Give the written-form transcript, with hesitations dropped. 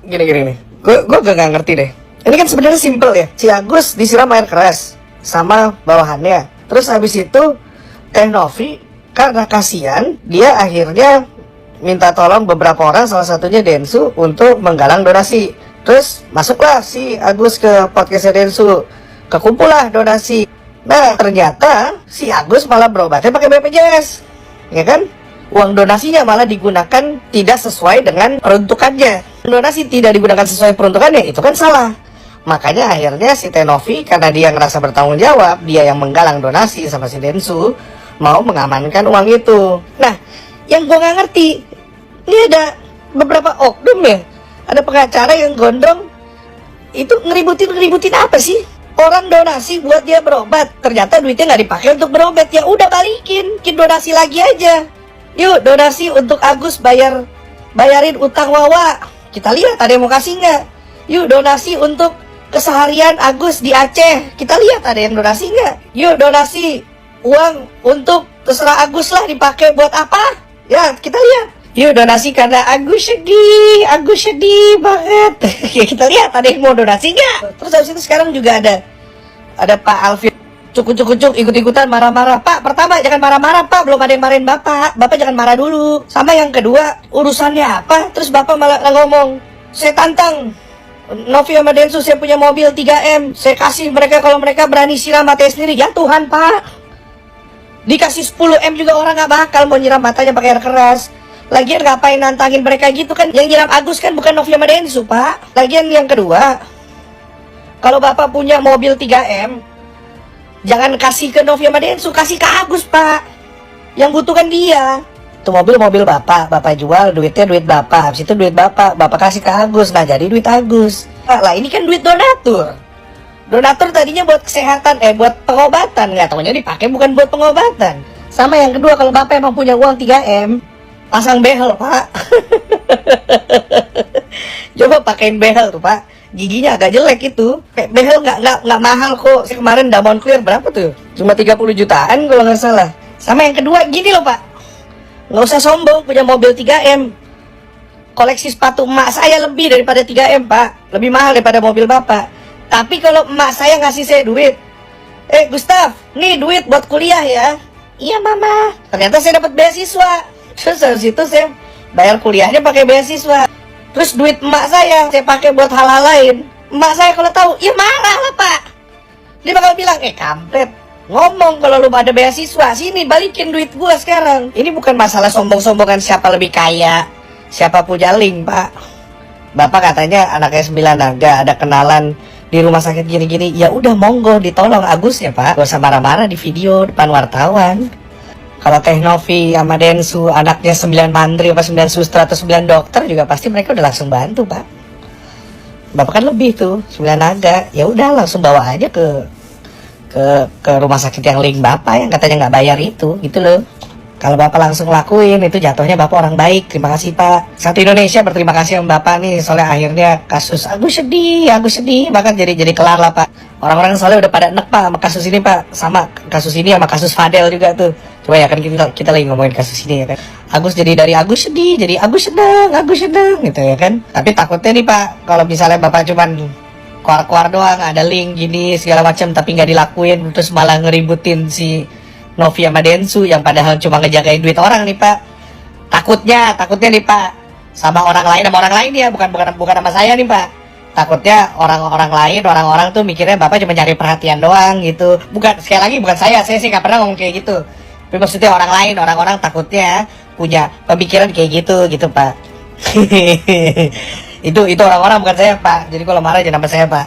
Gini nih, gue gak ngerti deh. Ini kan sebenarnya simple ya. Si Agus disiram air keras sama bawahannya. Terus habis itu Teh Novi karena kasihan, dia akhirnya minta tolong beberapa orang, salah satunya Densu, untuk menggalang donasi. Terus masuklah si Agus ke podcastnya Densu, kekumpul lah donasi. Nah ternyata si Agus malah berobatnya pakai BPJS, ya kan? Uang donasinya malah digunakan tidak sesuai dengan peruntukannya. Donasi tidak digunakan sesuai peruntukannya, itu kan salah. Makanya akhirnya si Teh Novi, karena dia ngerasa bertanggung jawab, dia yang menggalang donasi sama si Densu, mau mengamankan uang itu. Nah, yang gue gak ngerti, ini ada beberapa oknum ya, ada pengacara yang gondong, itu ngeributin apa sih? Orang donasi buat dia berobat, ternyata duitnya nggak dipakai untuk berobat. Ya udah balikin, bikin donasi lagi aja. Yuk donasi untuk Agus bayarin utang Wawa. Kita lihat ada yang mau kasih nggak? Yuk donasi untuk keseharian Agus di Aceh. Kita lihat ada yang donasi nggak? Yuk donasi uang untuk terserah Agus lah, dipakai buat apa? Ya kita lihat. Yuk donasi karena Agus sedih banget. Ya kita lihat ada yang mau donasi nggak? Terus habis itu sekarang juga ada Pak Alvin cukup ikut-ikutan marah-marah. Pak, pertama jangan marah-marah Pak, belum ada yang marahin Bapak. Bapak jangan marah dulu. Sama yang kedua, urusannya apa? Terus Bapak malah ngomong, saya tantang Novi sama Densu, saya punya mobil 3M, saya kasih mereka kalau mereka berani siram matanya sendiri. Ya Tuhan Pak, dikasih 10M juga orang gak bakal mau nyiram matanya pakai air keras. Lagian ngapain nantangin mereka gitu kan? Yang nyiram Agus kan bukan Novi sama Densu Pak. Lagian yang kedua, kalau Bapak punya mobil 3M, jangan kasih ke Novi sama Densu, kasih ke Agus Pak. Yang butuhkan dia. Itu mobil Bapak jual, duitnya duit Bapak. Habis itu duit Bapak kasih ke Agus. Nah jadi duit Agus. Lah ini kan duit donatur. Donatur tadinya buat kesehatan, buat pengobatan. Nggak taunya dipakai bukan buat pengobatan. Sama yang kedua, kalau Bapak emang punya uang 3M, pasang behel Pak. Coba pakein behel tuh Pak. Giginya agak jelek itu. Behel nggak mahal kok. Kemarin Damon Clear berapa tuh? Cuma 30 jutaan kalau nggak salah. Sama yang kedua gini loh Pak, nggak usah sombong punya mobil 3M. Koleksi sepatu emak saya lebih daripada 3M Pak, lebih mahal daripada mobil Bapak. Tapi kalau emak saya ngasih saya duit, Gustaf, nih duit buat kuliah ya. Iya Mama. Ternyata saya dapat beasiswa. Terus habis itu saya bayar kuliahnya pakai beasiswa. Terus duit emak saya pakai buat hal-hal lain. Emak saya kalau tahu, ya marah lah Pak. Dia bakal bilang, kampret, ngomong kalau lu ada beasiswa, sini balikin duit gua sekarang. Ini bukan masalah sombong-sombongan siapa lebih kaya, siapa punya link Pak. Bapak katanya anaknya 9 naga, ada kenalan di rumah sakit gini-gini. Ya udah monggo ditolong Agus ya Pak. Gak usah marah-marah di video depan wartawan. Kalau Teh Novi sama Densu anaknya 9 mantri apa 9 suster atau 9 dokter juga pasti mereka udah langsung bantu Pak. Bapak kan lebih tuh 9 naga, ya udah langsung bawa aja ke rumah sakit yang link Bapak yang katanya nggak bayar itu gitu loh. Kalau Bapak langsung lakuin itu jatuhnya Bapak orang baik. Terima kasih Pak. Satu Indonesia berterima kasih sama Bapak nih, soalnya akhirnya kasus Agus sedih bahkan jadi kelar lah Pak. Orang-orang soalnya udah pada enek Pak sama kasus ini Pak, sama kasus ini sama kasus Fadel juga tuh. Coba ya kan kita lagi ngomongin kasus ini ya kan. Agus jadi dari Agus sedih jadi Agus seneng gitu ya kan. Tapi takutnya nih Pak, kalau misalnya Bapak cuman keluar doang, ada link gini segala macam tapi nggak dilakuin, terus malah ngeributin si Novi sama Densu yang padahal cuma ngejagain duit orang nih Pak. Takutnya nih Pak, sama orang lain ya, bukan sama saya nih Pak. Takutnya orang-orang tuh mikirnya Bapak cuma nyari perhatian doang gitu. Sekali lagi bukan saya sih nggak pernah ngomong kayak gitu. Tapi maksudnya orang takutnya punya pemikiran kayak gitu Pak. Itu orang-orang bukan saya Pak. Jadi kalau marah jangan sama saya Pak.